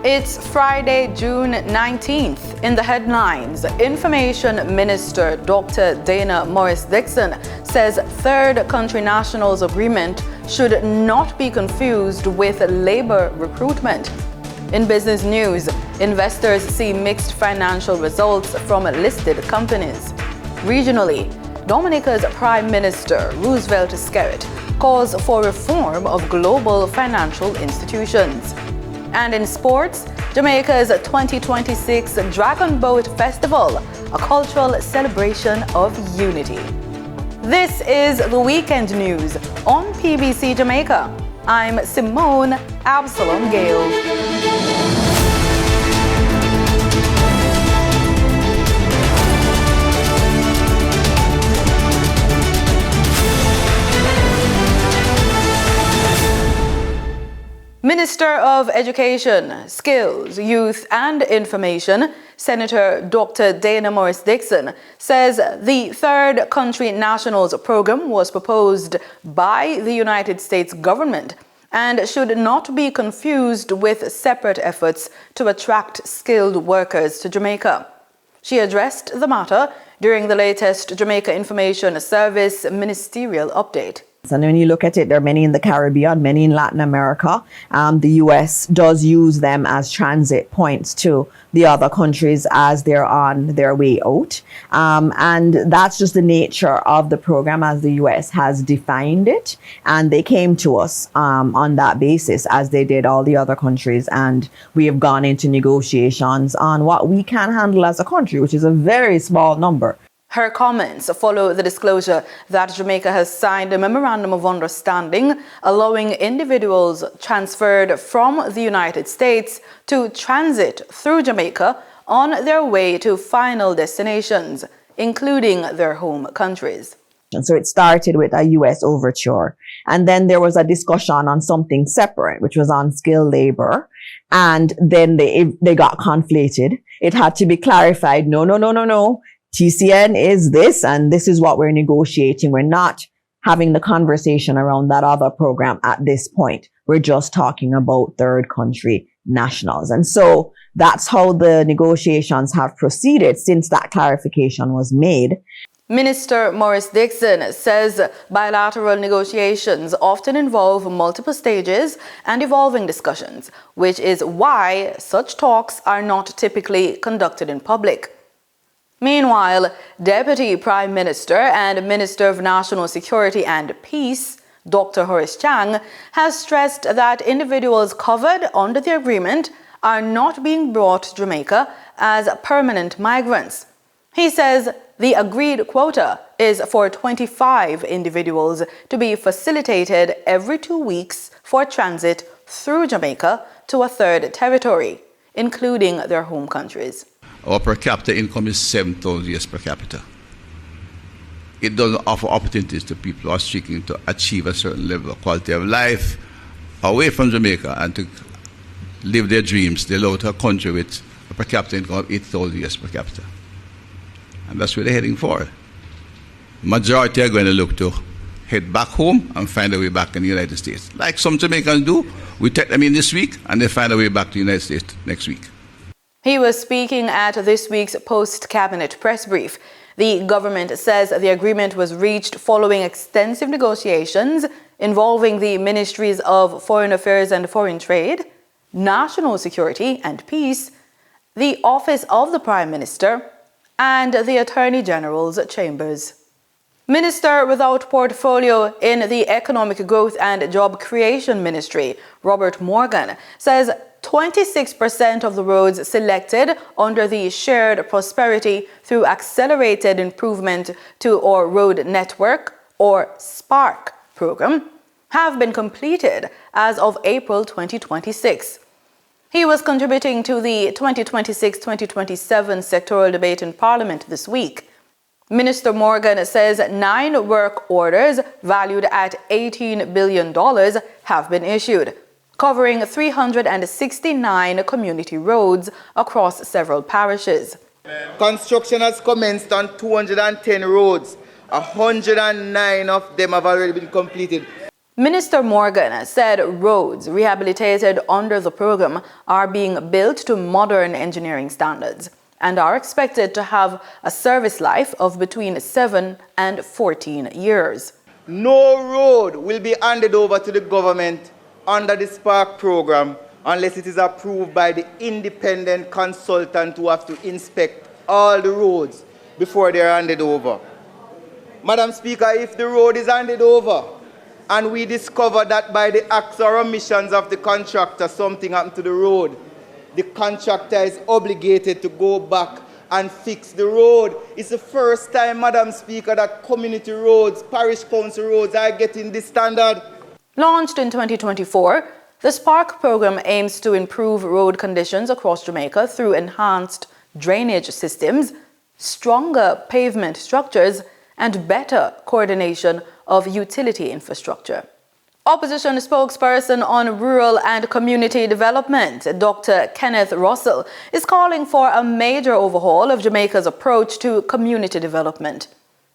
It's Friday, June 19th. In the headlines, Information Minister Dr. Dana Morris-Dixon says third country nationals agreement should not be confused with labor recruitment. In business news, investors see mixed financial results from listed companies. Regionally, Dominica's Prime Minister Roosevelt Skerrit calls for reform of global financial institutions. And in sports, Jamaica's 2026 Dragon Boat Festival, a cultural celebration of unity. This is the weekend news on PBC Jamaica. I'm Simone Absalom Gale. Minister of Education, Skills, Youth and Information, Senator Dr. Dana Morris-Dixon, says the Third Country Nationals Program was proposed by the United States government and should not be confused with separate efforts to attract skilled workers to Jamaica. She addressed the matter during the latest Jamaica Information Service ministerial update. And when you look at it, there are many in the Caribbean, many in Latin America. The U.S. does use them as transit points to the other countries as they're on their way out. And that's just the nature of the program as the U.S. has defined it. And they came to us on that basis, as they did all the other countries. And we have gone into negotiations on what we can handle as a country, which is a very small number. Her comments follow the disclosure that Jamaica has signed a memorandum of understanding allowing individuals transferred from the United States to transit through Jamaica on their way to final destinations, including their home countries. And so it started with a U.S. overture. And then there was a discussion on something separate, which was on skilled labor. And then they got conflated. It had to be clarified. No. TCN is this, and this is what we're negotiating. We're not having the conversation around that other program at this point. We're just talking about third country nationals. And so that's how the negotiations have proceeded since that clarification was made. Minister Morris-Dixon says bilateral negotiations often involve multiple stages and evolving discussions, which is why such talks are not typically conducted in public. Meanwhile, Deputy Prime Minister and Minister of National Security and Peace, Dr. Horace Chang, has stressed that individuals covered under the agreement are not being brought to Jamaica as permanent migrants. He says the agreed quota is for 25 individuals to be facilitated every 2 weeks for transit through Jamaica to a third territory, including their home countries. Our per capita income is $7,000 per capita. It doesn't offer opportunities to people who are seeking to achieve a certain level of quality of life away from Jamaica and to live their dreams. They go to a country with a per capita income of $8,000 per capita. And that's where they're heading for. Majority are going to look to head back home and find a way back in the United States. Like some Jamaicans do, we take them in this week and they find a way back to the United States next week. He was speaking at this week's post-cabinet press brief. The government says the agreement was reached following extensive negotiations involving the Ministries of Foreign Affairs and Foreign Trade, National Security and Peace, the Office of the Prime Minister, and the Attorney General's chambers. Minister without portfolio in the Economic Growth and Job Creation Ministry, Robert Morgan, says 26% of the roads selected under the Shared Prosperity through Accelerated Improvement to our Road Network, or SPARK program, have been completed as of April 2026. He was contributing to the 2026-2027 sectoral debate in Parliament this week. Minister Morgan says 9 work orders valued at $18 billion have been issued, covering 369 community roads across several parishes. Construction has commenced on 210 roads. 109 of them have already been completed. Minister Morgan said roads rehabilitated under the program are being built to modern engineering standards and are expected to have a service life of between 7 and 14 years. No road will be handed over to the government under the Spark program unless it is approved by the independent consultant who have to inspect all the roads before they are handed over. Madam Speaker, if the road is handed over and we discover that by the acts or omissions of the contractor something happened to the road, the contractor is obligated to go back and fix the road. It's the first time, Madam Speaker, that community roads, parish council roads are getting this standard. Launched in 2024, the Spark program aims to improve road conditions across Jamaica through enhanced drainage systems, stronger pavement structures, and better coordination of utility infrastructure. Opposition spokesperson on rural and community development, Dr. Kenneth Russell, is calling for a major overhaul of Jamaica's approach to community development.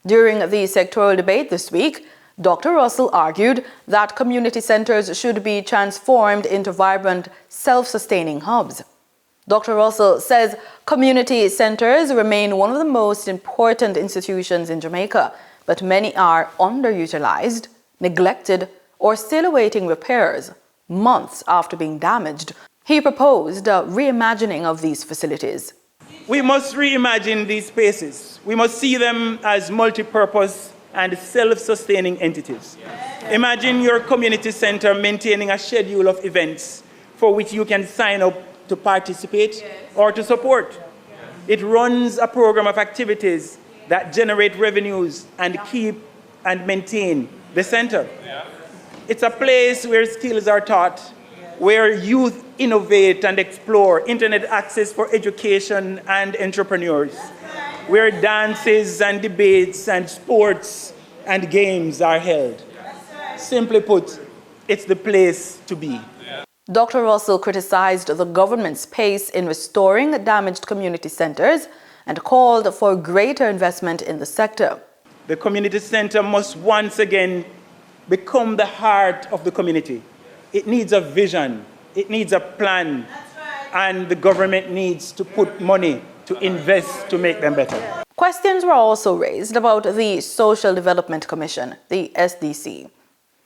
During the sectoral debate this week, Dr. Russell argued that community centers should be transformed into vibrant, self-sustaining hubs. Dr. Russell says community centers remain one of the most important institutions in Jamaica, but many are underutilized, neglected, or still awaiting repairs months after being damaged. He proposed a reimagining of these facilities. We must reimagine these spaces. We must see them as multi-purpose and self-sustaining entities. Imagine your community center maintaining a schedule of events for which you can sign up to participate or to support. It runs a program of activities that generate revenues and keep and maintain the center. It's a place where skills are taught, where youth innovate and explore internet access for education and entrepreneurs, where dances and debates and sports and games are held. Simply put, it's the place to be. Dr. Russell criticized the government's pace in restoring damaged community centers and called for greater investment in the sector. The community center must once again become the heart of the community. It needs a vision, it needs a plan, and the government needs to put money to invest to make them better. Questions were also raised about the Social Development Commission, the SDC.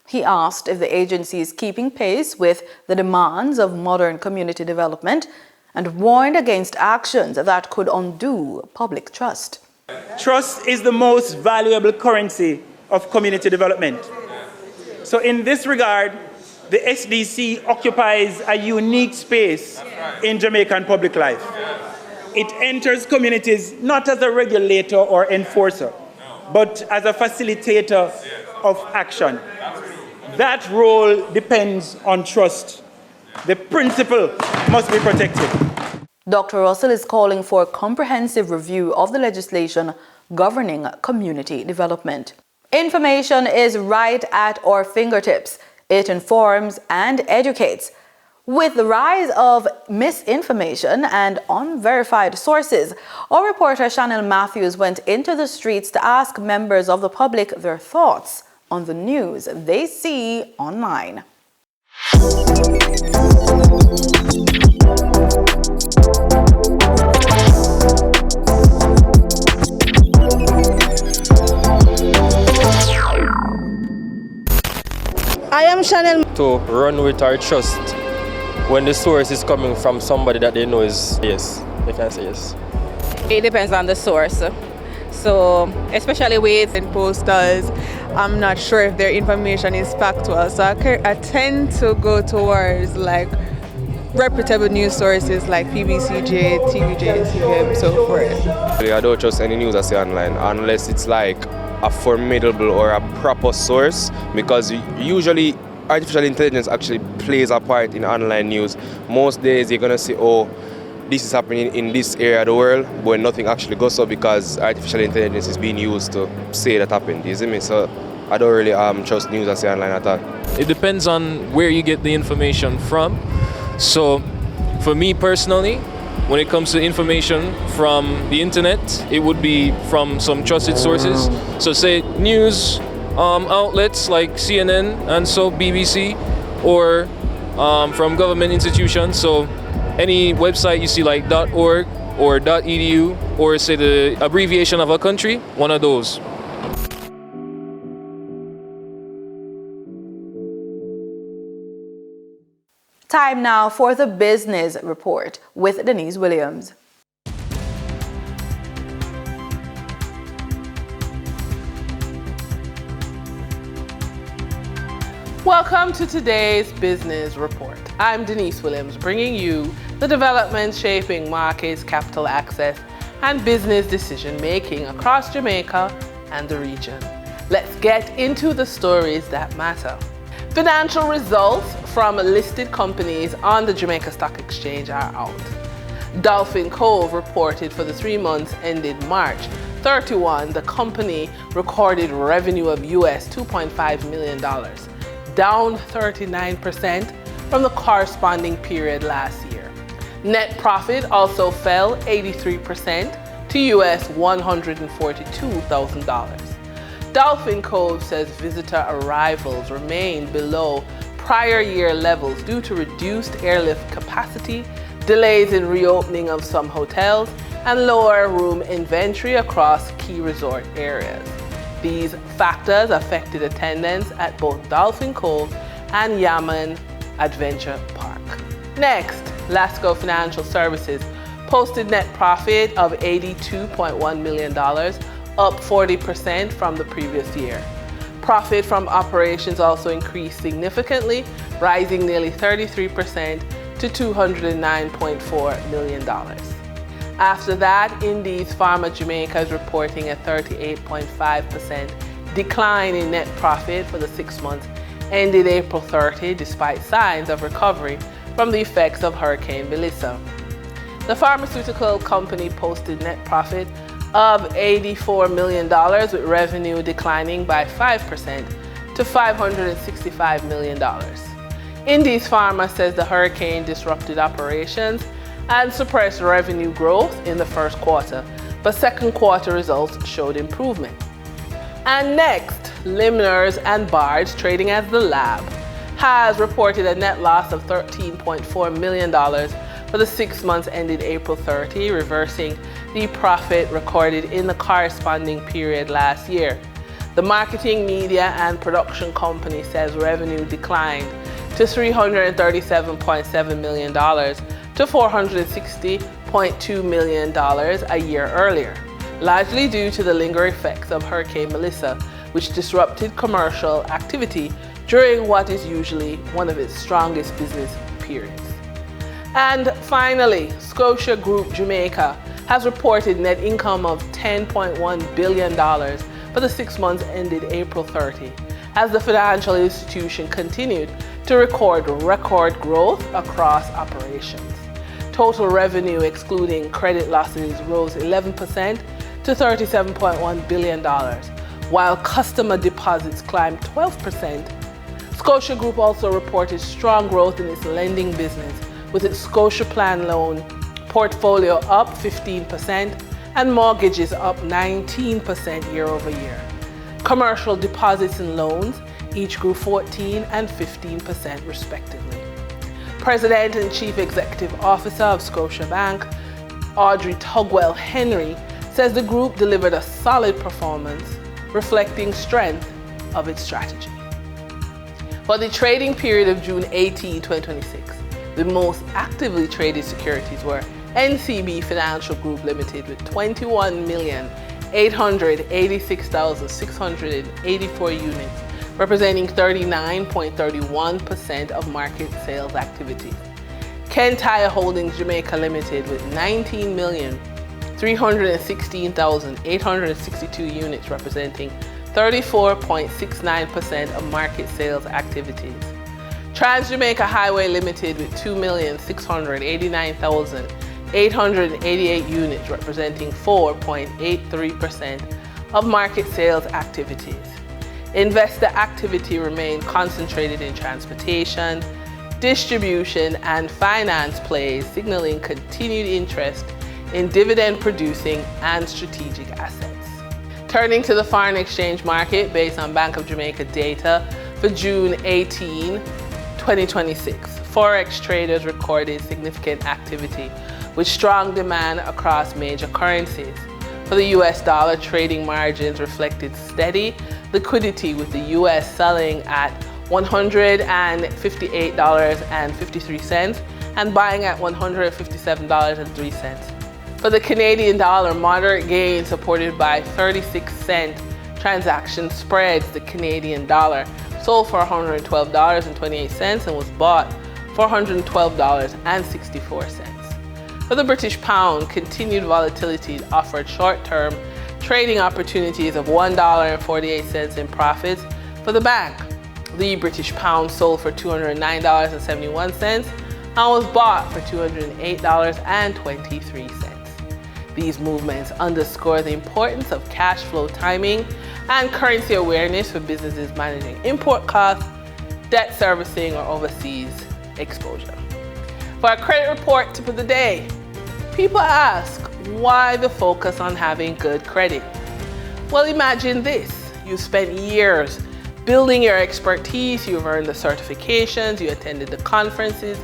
He asked if the agency is keeping pace with the demands of modern community development and warned against actions that could undo public trust. Trust is the most valuable currency of community development. So in this regard, the SDC occupies a unique space in Jamaican public life. It enters communities not as a regulator or enforcer, but as a facilitator of action. That role depends on trust. The principle must be protected. Dr. Russell is calling for a comprehensive review of the legislation governing community development. Information is right at our fingertips. It informs and educates. With the rise of misinformation and unverified sources, our reporter Chanel Matthews went into the streets to ask members of the public their thoughts on the news they see online. I am Chanel. To run with our trust when the source is coming from somebody that they know is yes, they can say yes. It depends on the source. So, especially with posters, I'm not sure if their information is factual. So I tend to go towards like reputable news sources like PBCJ, TVJ, CBM, so forth. I don't trust any news I see online unless it's like a formidable or a proper source, because usually artificial intelligence actually plays a part in online news. Most days you're gonna say, oh, this is happening in this area of the world, but nothing actually goes up because artificial intelligence is being used to say that happened. You see me? So I don't really trust news I see online at all. It depends on where you get the information from. So for me personally, when it comes to information from the internet, it would be from some trusted sources. So say news outlets like CNN and so BBC, or from government institutions. So any website you see like .org or .edu, or say the abbreviation of a country, one of those. Time now for the business report with Denise Williams. Welcome to today's business report. I'm Denise Williams, bringing you the developments shaping markets, capital access, and business decision making across Jamaica and the region. Let's get into the stories that matter. Financial results from listed companies on the Jamaica Stock Exchange are out. Dolphin Cove reported for the 3 months ended March 31, the company recorded revenue of US $2.5 million, down 39% from the corresponding period last year. Net profit also fell 83% to US $142,000. Dolphin Cove says visitor arrivals remain below prior year levels due to reduced airlift capacity, delays in reopening of some hotels, and lower room inventory across key resort areas. These factors affected attendance at both Dolphin Cove and Yaman Adventure Park. Next, Lasco Financial Services posted net profit of $82.1 million, up 40% from the previous year. Profit from operations also increased significantly, rising nearly 33% to $209.4 million. After that, Indies Pharma Jamaica is reporting a 38.5% decline in net profit for the 6 months ended April 30, despite signs of recovery from the effects of Hurricane Melissa. The pharmaceutical company posted net profit of $84 million, with revenue declining by 5% to $565 million. Indies Pharma says the hurricane disrupted operations and suppressed revenue growth in the first quarter, but second quarter results showed improvement. And next, Limners and Bards, trading as The Lab, has reported a net loss of $13.4 million for the 6 months ended April 30, reversing the profit recorded in the corresponding period last year. The marketing, media, and production company says revenue declined to $337.7 million to $460.2 million a year earlier, largely due to the lingering effects of Hurricane Melissa, which disrupted commercial activity during what is usually one of its strongest business periods. And finally, Scotia Group Jamaica has reported net income of $10.1 billion for the 6 months ended April 30, as the financial institution continued to record growth across operations. Total revenue excluding credit losses rose 11% to $37.1 billion, while customer deposits climbed 12%. Scotia Group also reported strong growth in its lending business, with its Scotia Plan loan portfolio up 15% and mortgages up 19% year over year. Commercial deposits and loans each grew 14% and 15% respectively. President and Chief Executive Officer of Scotiabank, Audrey Tugwell Henry, says the group delivered a solid performance, reflecting strength of its strategy. For the trading period of June 18, 2026, the most actively traded securities were NCB Financial Group Limited with 21,886,684 units, representing 39.31% of market sales activity. Ken Tire Holdings Jamaica Limited with 19,316,862 units, representing 34.69% of market sales activities. Trans Jamaica Highway Limited with 2,689,888 units, representing 4.83% of market sales activities. Investor activity remained concentrated in transportation, distribution, and finance plays, signaling continued interest in dividend-producing and strategic assets. Turning to the foreign exchange market based on Bank of Jamaica data for June 18, 2026, Forex traders recorded significant activity with strong demand across major currencies. For the US dollar, trading margins reflected steady liquidity with the US selling at $158.53 and buying at $157.03. For the Canadian dollar, moderate gains supported by 36-cent transaction spreads. The Canadian dollar sold for $112.28 and was bought for $112.64. For the British pound, continued volatility offered short-term trading opportunities of $1.48 in profits for the bank. The British pound sold for $209.71 and was bought for $208.23. These movements underscore the importance of cash flow timing and currency awareness for businesses managing import costs, debt servicing, or overseas exposure. For our credit report tip of the day, people ask, why the focus on having good credit? Well, imagine this. You spent years building your expertise, you've earned the certifications, you attended the conferences,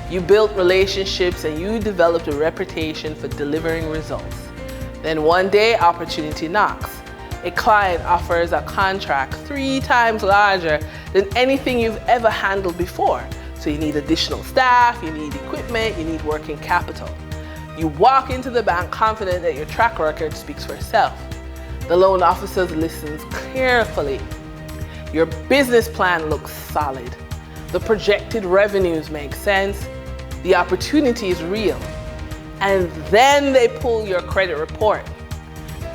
you built relationships, and you developed a reputation for delivering results. Then one day, opportunity knocks. A client offers a contract 3 times larger than anything you've ever handled before. So you need additional staff, you need equipment, you need working capital. You walk into the bank confident that your track record speaks for itself. The loan officer listens carefully. Your business plan looks solid. The projected revenues make sense. The opportunity is real. And then they pull your credit report.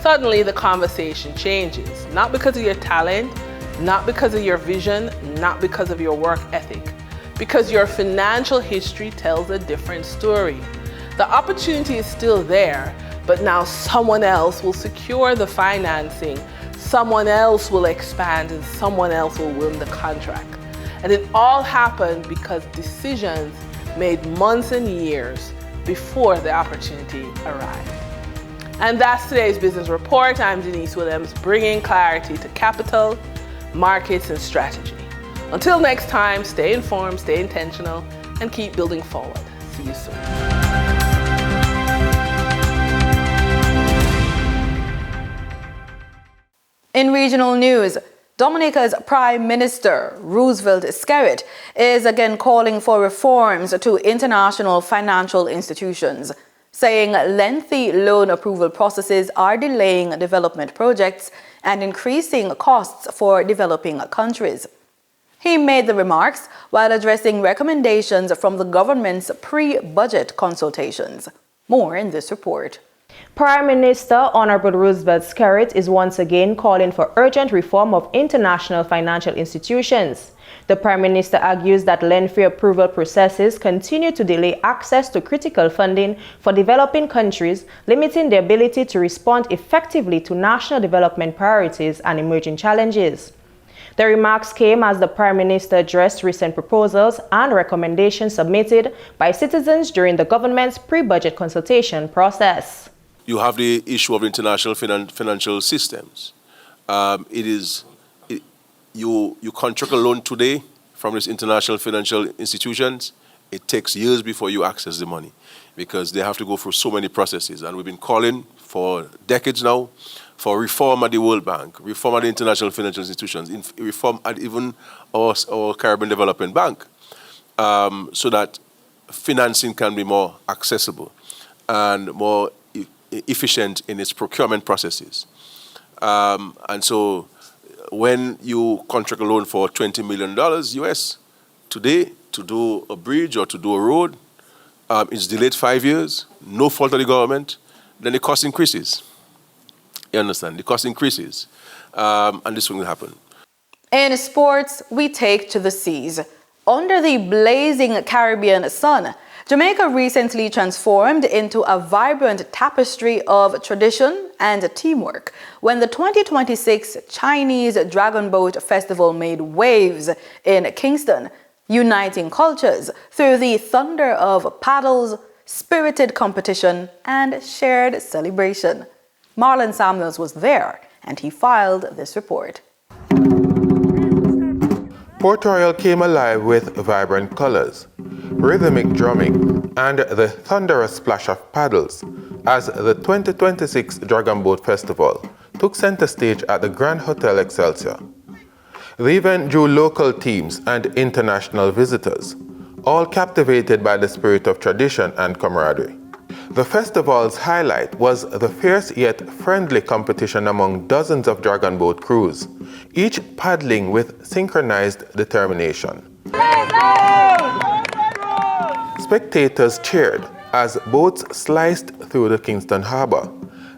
Suddenly the conversation changes, not because of your talent, not because of your vision, not because of your work ethic, because your financial history tells a different story. The opportunity is still there, but now someone else will secure the financing, someone else will expand, and someone else will win the contract. And it all happened because decisions made months and years before the opportunity arrived. And that's today's business report. I'm Denise Williams, bringing clarity to capital, markets, and strategy. Until next time, stay informed, stay intentional, and keep building forward. See you soon. In regional news, Dominica's Prime Minister, Roosevelt Skerrit, is again calling for reforms to international financial institutions, saying lengthy loan approval processes are delaying development projects and increasing costs for developing countries. He made the remarks while addressing recommendations from the government's pre-budget consultations. More in this report. Prime Minister Honorable Roosevelt Skerrit is once again calling for urgent reform of international financial institutions. The Prime Minister argues that lengthy approval processes continue to delay access to critical funding for developing countries, limiting their ability to respond effectively to national development priorities and emerging challenges. The remarks came as the Prime Minister addressed recent proposals and recommendations submitted by citizens during the government's pre-budget consultation process. You have the issue of international financial systems. You contract a loan today from these international financial institutions. It takes years before you access the money because they have to go through so many processes. And we've been calling for decades now for reform at the World Bank, reform at the international financial institutions, reform at even our Caribbean Development Bank, so that financing can be more accessible and more efficient in its procurement processes. And so when you contract a loan for $20 million US today to do a bridge or to do a road, it's delayed 5 years, no fault of the government, then the cost increases. You understand? The cost increases, and this will happen. In sports, we take to the seas. Under the blazing Caribbean sun, Jamaica recently transformed into a vibrant tapestry of tradition and teamwork when the 2026 Chinese Dragon Boat Festival made waves in Kingston, uniting cultures through the thunder of paddles, spirited competition, and shared celebration. Marlon Samuels was there and he filed this report. Port Royal came alive with vibrant colors, rhythmic drumming, and the thunderous splash of paddles as the 2026 Dragon Boat Festival took center stage at the Grand Hotel Excelsior. The event drew local teams and international visitors, all captivated by the spirit of tradition and camaraderie. The festival's highlight was the fierce yet friendly competition among dozens of dragon boat crews, each paddling with synchronized determination. Spectators cheered as boats sliced through the Kingston Harbor,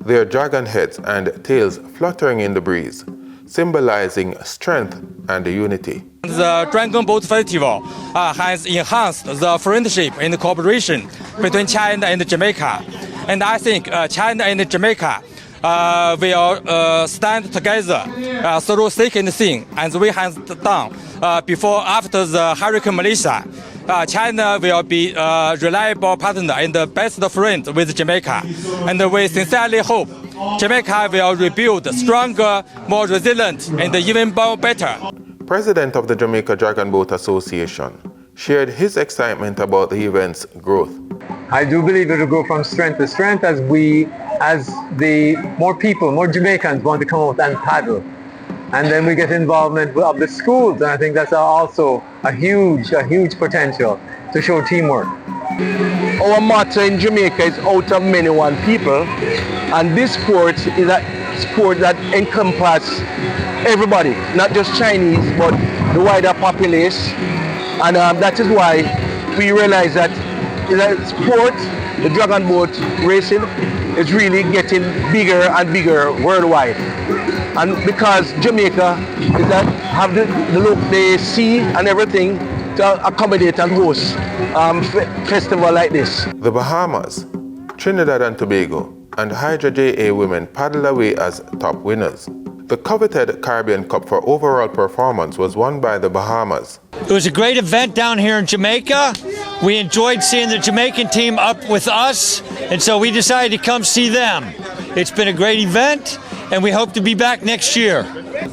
their dragon heads and tails fluttering in the breeze, symbolizing strength and unity. The Dragon Boat Festival has enhanced the friendship and cooperation between China and Jamaica. And I think China and Jamaica will stand together through thick and thin, as we have done after the Hurricane Malaysia. China will be a reliable partner and the best friend with Jamaica. And we sincerely hope Jamaica will rebuild stronger, more resilient, and even more better. President of the Jamaica Dragon Boat Association shared his excitement about the event's growth. I do believe it will go from strength to strength as more people, more Jamaicans want to come out and paddle. And then we get involvement of the schools, and I think that's also a huge potential to show teamwork. Our motto in Jamaica is out of many one people, and this sport is a sport that encompasses everybody, not just Chinese, but the wider populace. And that is why we realize that the sport, the dragon boat racing, is really getting bigger and bigger worldwide. And because Jamaica is have the sea and everything to accommodate and host festival like this. The Bahamas, Trinidad and Tobago, and Hydra JA women paddled away as top winners. The coveted Caribbean Cup for overall performance was won by the Bahamas. It was a great event down here in Jamaica. We enjoyed seeing the Jamaican team up with us, and so we decided to come see them. It's been a great event, and we hope to be back next year.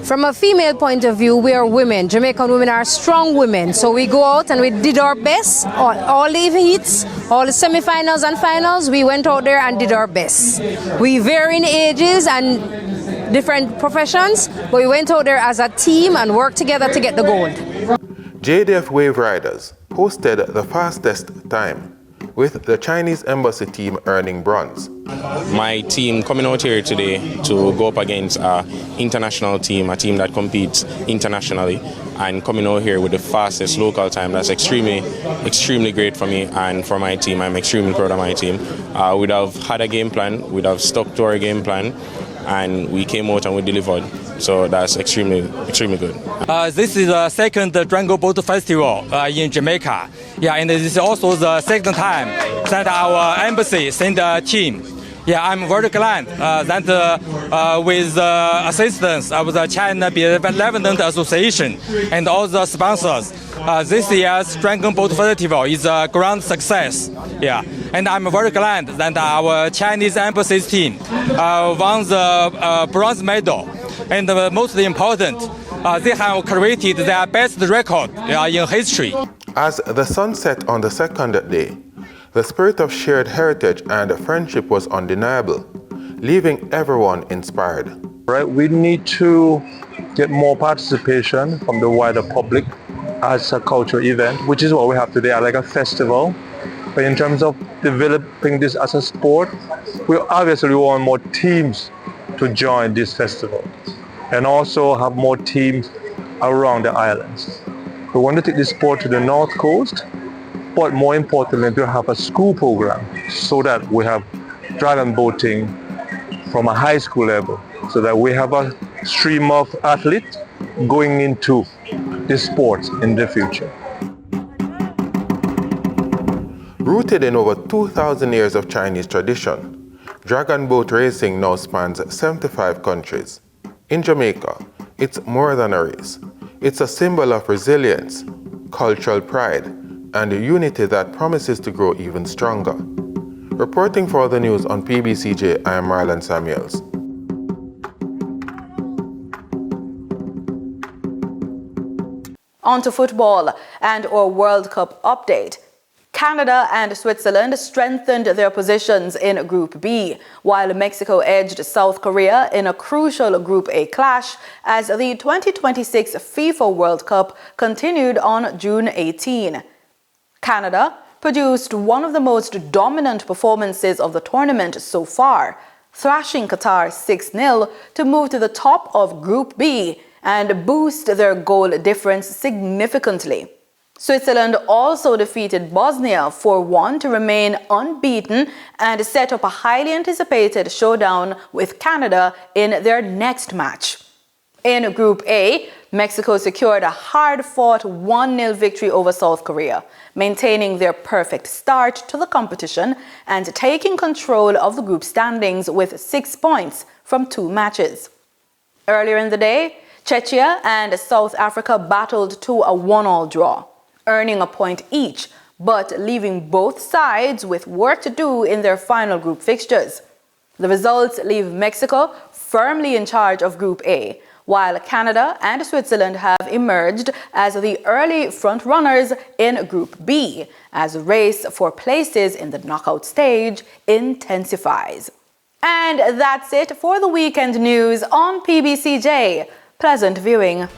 From a female point of view, we are women. Jamaican women are strong women. So we go out and we did our best. All the heats, all the semi-finals and finals, we went out there and did our best. We vary in ages and different professions, but we went out there as a team and worked together to get the gold. JDF Wave Riders hosted the fastest time, with the Chinese embassy team earning bronze. My team coming out here today to go up against an international team, a team that competes internationally, and coming out here with the fastest local time, that's extremely great for me and for my team. I'm extremely proud of my team. We'd have had a game plan, we'd have stuck to our game plan, and we came out and we delivered. So that's extremely good. This is the second Dragon Boat Festival in Jamaica. Yeah, and this is also the second time that our embassy sent a team. Yeah, I'm very glad that with the assistance of the China Benevolent Association and all the sponsors, this year's Dragon Boat Festival is a grand success. Yeah, and I'm very glad that our Chinese embassy team won the bronze medal. And most important, they have created their best record in history. As the sun set on the second day, the spirit of shared heritage and friendship was undeniable, leaving everyone inspired. Right, we need to get more participation from the wider public as a cultural event, which is what we have today, like a festival. But in terms of developing this as a sport, we obviously want more teams to join this festival and also have more teams around the islands. We want to take this sport to the North Coast, but more importantly, to have a school program so that we have dragon boating from a high school level, so that we have a stream of athletes going into this sport in the future. Rooted in over 2,000 years of Chinese tradition, dragon boat racing now spans 75 countries. In Jamaica, it's more than a race. It's a symbol of resilience, cultural pride, and a unity that promises to grow even stronger. Reporting for the news on PBCJ, I am Marlon Samuels. On to football and our World Cup update. Canada and Switzerland strengthened their positions in Group B, while Mexico edged South Korea in a crucial Group A clash as the 2026 FIFA World Cup continued on June 18. Canada produced one of the most dominant performances of the tournament so far, thrashing Qatar 6-0 to move to the top of Group B and boost their goal difference significantly. Switzerland also defeated Bosnia 4-1 to remain unbeaten and set up a highly anticipated showdown with Canada in their next match. In Group A, Mexico secured a hard-fought 1-0 victory over South Korea, maintaining their perfect start to the competition and taking control of the group standings with 6 points from 2 matches. Earlier in the day, Czechia and South Africa battled to a 1-1 draw, earning a point each, but leaving both sides with work to do in their final group fixtures. The results leave Mexico firmly in charge of Group A, while Canada and Switzerland have emerged as the early front-runners in Group B, as the race for places in the knockout stage intensifies. And that's it for the weekend news on PBCJ. Pleasant viewing.